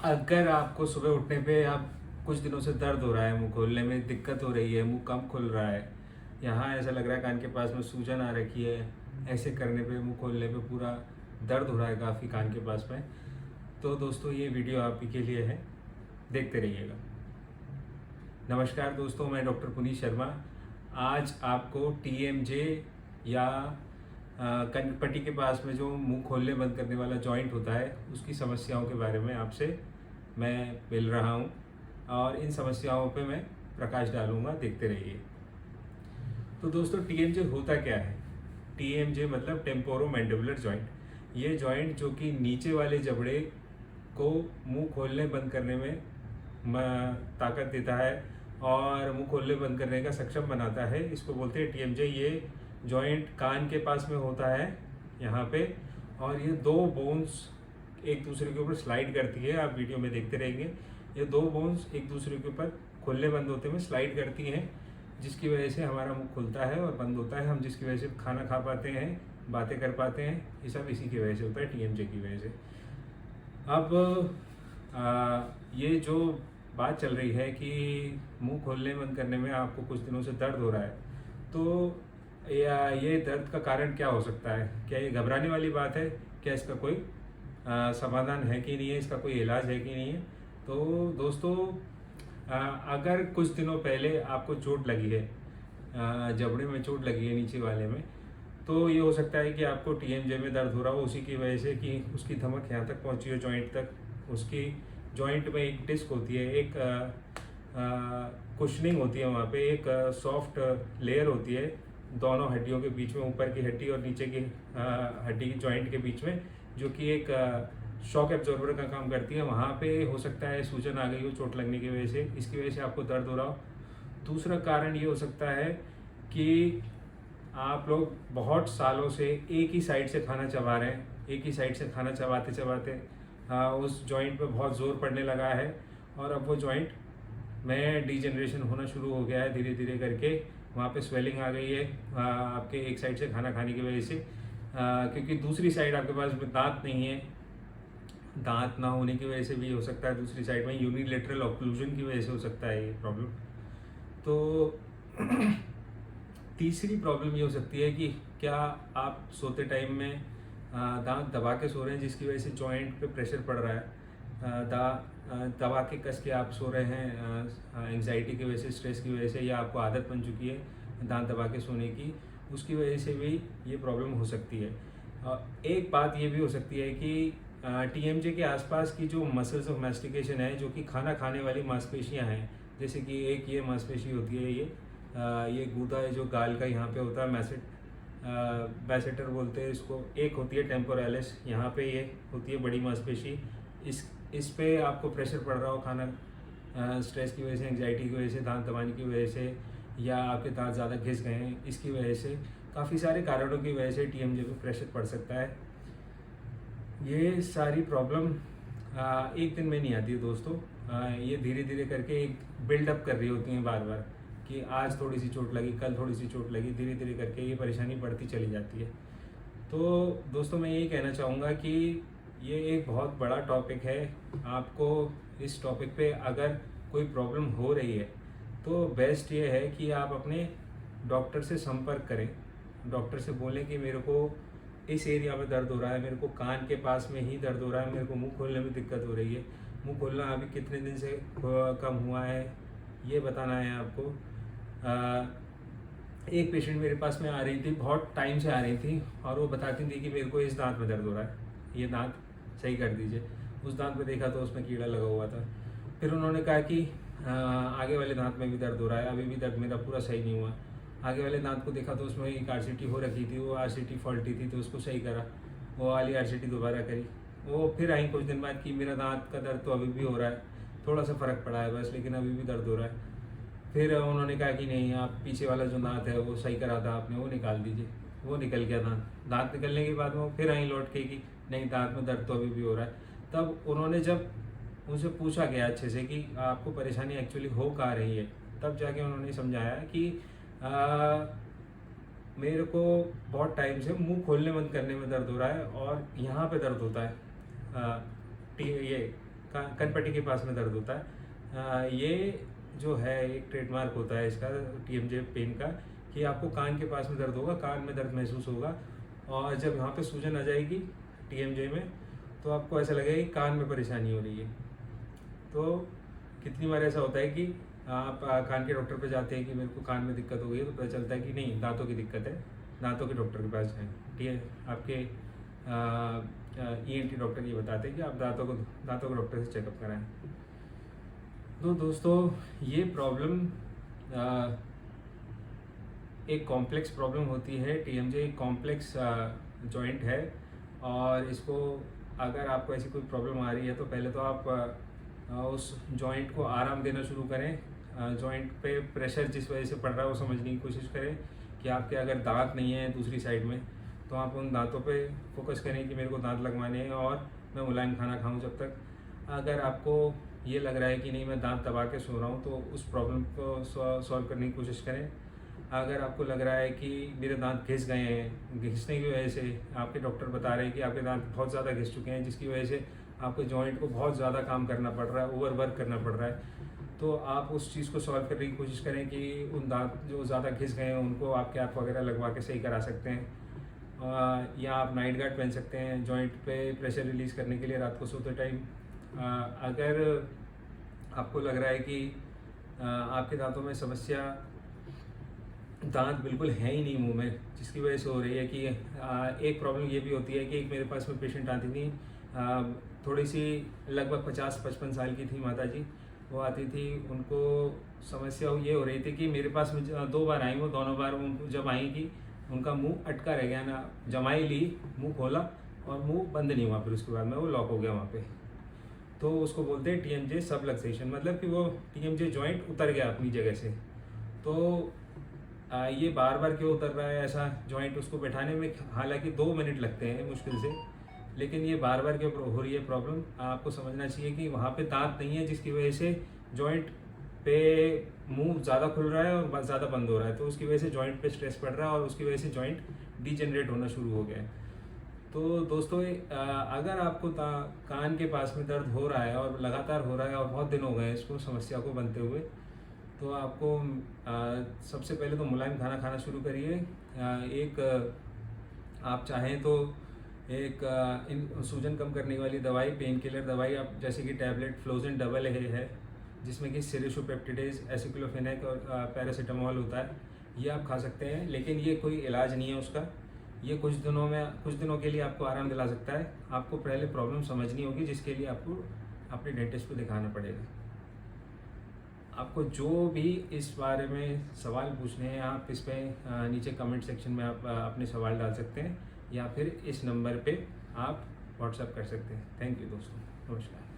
अगर आपको सुबह उठने पे आप कुछ दिनों से दर्द हो रहा है, मुंह खोलने में दिक्कत हो रही है, मुंह कम खुल रहा है, यहाँ ऐसा लग रहा है कान के पास में सूजन आ रखी है, ऐसे करने पे मुंह खोलने पे पूरा दर्द हो रहा है काफ़ी कान के पास में, तो दोस्तों ये वीडियो आप ही के लिए है, देखते रहिएगा। नमस्कार दोस्तों, मैं डॉक्टर पुनीत शर्मा। आज आपको टीएमजे या कनपट्टी के पास में जो मुंह खोलने बंद करने वाला जॉइंट होता है उसकी समस्याओं के बारे में आपसे मैं मिल रहा हूं और इन समस्याओं पे मैं प्रकाश डालूंगा, देखते रहिए। तो दोस्तों टीएमजे होता क्या है? टीएमजे मतलब टेम्पोरोमैंडिबुलर जॉइंट। ये जॉइंट जो कि नीचे वाले जबड़े को मुंह खोलने बंद करने में ताकत देता है और मुंह खोलने बंद करने का सक्षम बनाता है, इसको बोलते हैं टीएमजे। ये जॉइंट कान के पास में होता है यहाँ पे, और ये दो बोन्स एक दूसरे के ऊपर स्लाइड करती है, आप वीडियो में देखते रहेंगे। ये दो बोन्स एक दूसरे के ऊपर खोलने बंद होते हुए स्लाइड करती हैं, जिसकी वजह से हमारा मुंह खुलता है और बंद होता है, हम जिसकी वजह से खाना खा पाते हैं, बातें कर पाते हैं। ये सब इसी की वजह से होता है, टीएमजे की वजह से। अब ये जो बात चल रही है कि मुंह खोलने बंद करने में आपको कुछ दिनों से दर्द हो रहा है, तो या ये दर्द का कारण क्या हो सकता है? क्या ये घबराने वाली बात है? क्या इसका कोई समाधान है कि नहीं है? इसका कोई इलाज है कि नहीं है? तो दोस्तों अगर कुछ दिनों पहले आपको चोट लगी है, जबड़े में चोट लगी है नीचे वाले में, तो ये हो सकता है कि आपको टीएमजे में दर्द हो रहा हो उसी की वजह से कि उसकी धमक यहाँ तक पहुँची हो, जॉइंट तक। उसकी जॉइंट में एक डिस्क होती है, एक कुशनिंग होती है, वहाँ पे एक सॉफ्ट लेयर होती है दोनों हड्डियों के बीच में, ऊपर की हड्डी और नीचे की हड्डी जॉइंट के बीच में, जो कि एक शॉक एब्जॉर्बर का काम करती है। वहाँ पे हो सकता है सूजन आ गई हो चोट लगने की वजह से, इसकी वजह से आपको दर्द हो रहा हो। दूसरा कारण ये हो सकता है कि आप लोग बहुत सालों से एक ही साइड से खाना चबा रहे हैं, एक ही साइड से खाना चबाते चबाते उस जॉइंट पे बहुत ज़ोर पड़ने लगा है और अब वो जॉइंट में डिजेनरेशन होना शुरू हो गया है धीरे धीरे करके। वहाँ पे स्वेलिंग आ गई है आपके एक साइड से खाना खाने की वजह से, क्योंकि दूसरी साइड आपके पास में दांत नहीं है, दांत ना होने की वजह से भी हो सकता है, दूसरी साइड में यूनिलेटरल ऑक्लूजन की वजह से हो सकता है ये प्रॉब्लम। तो तीसरी प्रॉब्लम ये हो सकती है कि क्या आप सोते टाइम में दांत दबा के सो रहे हैं, जिसकी वजह से जॉइंट पे प्रेशर पड़ रहा है, दबा के कस के आप सो रहे हैं एंग्जाइटी की वजह से, स्ट्रेस की वजह से, या आपको आदत बन चुकी है दांत दबा के सोने की, उसकी वजह से भी ये प्रॉब्लम हो सकती है। एक बात ये भी हो सकती है कि टीएमजे के आसपास की जो मसल्स ऑफ मैस्टिकेशन है, जो कि खाना खाने वाली मांसपेशियां हैं, जैसे कि एक ये मांसपेशी होती है, ये गूदा है जो गाल का यहाँ पे होता है, बैसेटर बोलते हैं इसको। एक होती है टेम्पोरालिस, यहाँ पे ये होती है बड़ी मांसपेशी। इस पे आपको प्रेशर पड़ रहा हो खाना स्ट्रेस की वजह से, एंग्जाइटी की वजह से, दांत दबाने की वजह से, या आपके दांत ज़्यादा घिस गए हैं इसकी वजह से, काफ़ी सारे कारणों की वजह से टीएमजे पे प्रेशर पड़ सकता है। ये सारी प्रॉब्लम एक दिन में नहीं आती है दोस्तों, ये धीरे धीरे करके एक बिल्डअप कर रही होती हैं बार बार, कि आज थोड़ी सी चोट लगी, कल थोड़ी सी चोट लगी, धीरे धीरे करके ये परेशानी बढ़ती चली जाती है। तो दोस्तों मैं यही कहना चाहूँगा कि ये एक बहुत बड़ा टॉपिक है। आपको इस टॉपिक पे अगर कोई प्रॉब्लम हो रही है तो बेस्ट ये है कि आप अपने डॉक्टर से संपर्क करें, डॉक्टर से बोलें कि मेरे को इस एरिया में दर्द हो रहा है, मेरे को कान के पास में ही दर्द हो रहा है, मेरे को मुंह खोलने में दिक्कत हो रही है, मुंह खोलना अभी कितने दिन से कम हुआ है, ये बताना है आपको। एक पेशेंट मेरे पास में आ रही थी, बहुत टाइम से आ रही थी, और वो बताती थी कि मेरे को इस दांत में दर्द हो रहा है, ये दांत सही कर दीजिए। उस दांत में देखा तो उसमें कीड़ा लगा हुआ था। फिर उन्होंने कहा कि आगे वाले दांत में भी दर्द हो रहा है, अभी भी दर्द मेरा पूरा सही नहीं हुआ। आगे वाले दांत को देखा तो उसमें एक आरसीटी हो रखी थी, वो आरसीटी फॉल्टी थी, तो उसको सही करा, वो वाली आरसीटी दोबारा करी। वो फिर आई कुछ दिन बाद कि मेरा दांत का दर्द तो अभी भी हो रहा है, थोड़ा सा फ़र्क पड़ा है बस, लेकिन अभी भी दर्द हो रहा है। फिर उन्होंने कहा कि नहीं, आप पीछे वाला जो दांत है वो सही करा था आपने, वो निकाल दीजिए। वो निकल गया दांत निकलने के बाद में वो फिर आई लौट के कि नहीं, दांत में दर्द तो अभी भी हो रहा है। तब उन्होंने जब उनसे पूछा गया अच्छे से कि आपको परेशानी एक्चुअली हो कहाँ रही है, तब जाके उन्होंने समझाया कि मेरे को बहुत टाइम से मुंह खोलने बंद करने में दर्द हो रहा है और यहाँ पे दर्द होता है, ये कनपट्टी के पास में दर्द होता है। ये जो है एक ट्रेडमार्क होता है इसका TMJ पेन का, कि आपको कान के पास में दर्द होगा, कान में दर्द महसूस होगा, और जब यहाँ पे सूजन आ जाएगी TMJ में तो आपको ऐसा लगेगा कि कान में परेशानी हो रही है। तो कितनी बार ऐसा होता है कि आप कान के डॉक्टर पे जाते हैं कि मेरे को कान में दिक्कत हो गई है, तो पता चलता है कि नहीं, दांतों की दिक्कत है, दांतों के डॉक्टर के पास जाएं। ठीक है, आपके ENT डॉक्टर ये बताते हैं कि आप दांतों के डॉक्टर से चेकअप कराएं। तो दोस्तों ये प्रॉब्लम एक कॉम्प्लेक्स प्रॉब्लम होती है। TMJ एक कॉम्प्लेक्स जॉइंट है, और इसको अगर आपको ऐसी कोई प्रॉब्लम आ रही है तो पहले तो आप उस जॉइंट को आराम देना शुरू करें। जॉइंट पे प्रेशर जिस वजह से पड़ रहा है वो समझने की कोशिश करें कि आपके अगर दांत नहीं है दूसरी साइड में, तो आप उन दांतों पे फोकस करें कि मेरे को दांत लगवाने हैं और मैं मुलायम खाना खाऊं जब तक। अगर आपको ये लग रहा है कि नहीं मैं दांत दबा के सो रहा हूँ, तो उस प्रॉब्लम को सॉल्व करने की कोशिश करें। अगर आपको लग रहा है कि मेरे दांत घिस गए हैं, घिसने की वजह से आपके डॉक्टर बता रहे हैं कि आपके दांत बहुत ज़्यादा घिस चुके हैं, जिसकी वजह से आपके जॉइंट को बहुत ज़्यादा काम करना पड़ रहा है, ओवर वर्क करना पड़ रहा है, तो आप उस चीज़ को सॉल्व करने की कोशिश करें कि उन दांत जो ज़्यादा घिस गए हैं उनको आप कैप वगैरह लगवा के सही करा सकते हैं। या आप नाइट गार्ड पहन सकते हैं जॉइंट पे प्रेशर रिलीज़ करने के लिए रात को सोते टाइम। अगर आपको लग रहा है कि आपके दांतों में समस्या, दांत बिल्कुल है ही नहीं मुंह में, जिसकी वजह से हो रही है कि एक प्रॉब्लम ये भी होती है कि एक मेरे पास में पेशेंट आती थी, थोड़ी सी लगभग 50-55 साल की थी माता जी। वो आती थी, उनको समस्या ये हो रही थी कि मेरे पास में 2 बार आई, वो दोनों बार जब आई कि उनका मुंह अटका रह गया ना, जमाई ली, मुंह खोला और मुंह बंद नहीं हुआ, फिर उसके बाद में वो लॉक हो गया वहाँ पे। तो उसको बोलते हैं TMJ सबलक्सेशन, मतलब कि वो TMJ जॉइंट उतर गया अपनी जगह से। तो ये बार बार क्यों उतर रहा है ऐसा जॉइंट, उसको बैठाने में हालांकि 2 मिनट लगते हैं मुश्किल से, लेकिन ये बार बार क्यों हो रही है प्रॉब्लम, आपको समझना चाहिए कि वहाँ पे दांत नहीं है, जिसकी वजह से जॉइंट पे मुंह ज़्यादा खुल रहा है और ज़्यादा बंद हो रहा है, तो उसकी वजह से जॉइंट पे स्ट्रेस पड़ रहा है और उसकी वजह से जॉइंट डिजेनरेट होना शुरू हो गया है। तो दोस्तों अगर आपको कान के पास में दर्द हो रहा है और लगातार हो रहा है और बहुत दिन हो गए इसको समस्या को बनते हुए, तो आपको सबसे पहले तो मुलायम खाना खाना शुरू करिए। एक आप चाहें तो एक सूजन कम करने वाली दवाई, पेन किलर दवाई, आप जैसे कि टैबलेट फ्लोजन डबल है, जिसमें कि सिरिशोपेप्टिडेज, एसिक्लोफेनेक और पैरासीटामोल होता है, ये आप खा सकते हैं। लेकिन ये कोई इलाज नहीं है उसका, ये कुछ दिनों के लिए आपको आराम दिला सकता है। आपको पहले प्रॉब्लम समझनी होगी, जिसके लिए आपको अपने डेंटिस्ट को दिखाना पड़ेगा। आपको जो भी इस बारे में सवाल पूछने हैं, आप इस पर नीचे कमेंट सेक्शन में आप अपने सवाल डाल सकते हैं, या फिर इस नंबर पे आप व्हाट्सएप कर सकते हैं। थैंक यू दोस्तों, नमस्कार।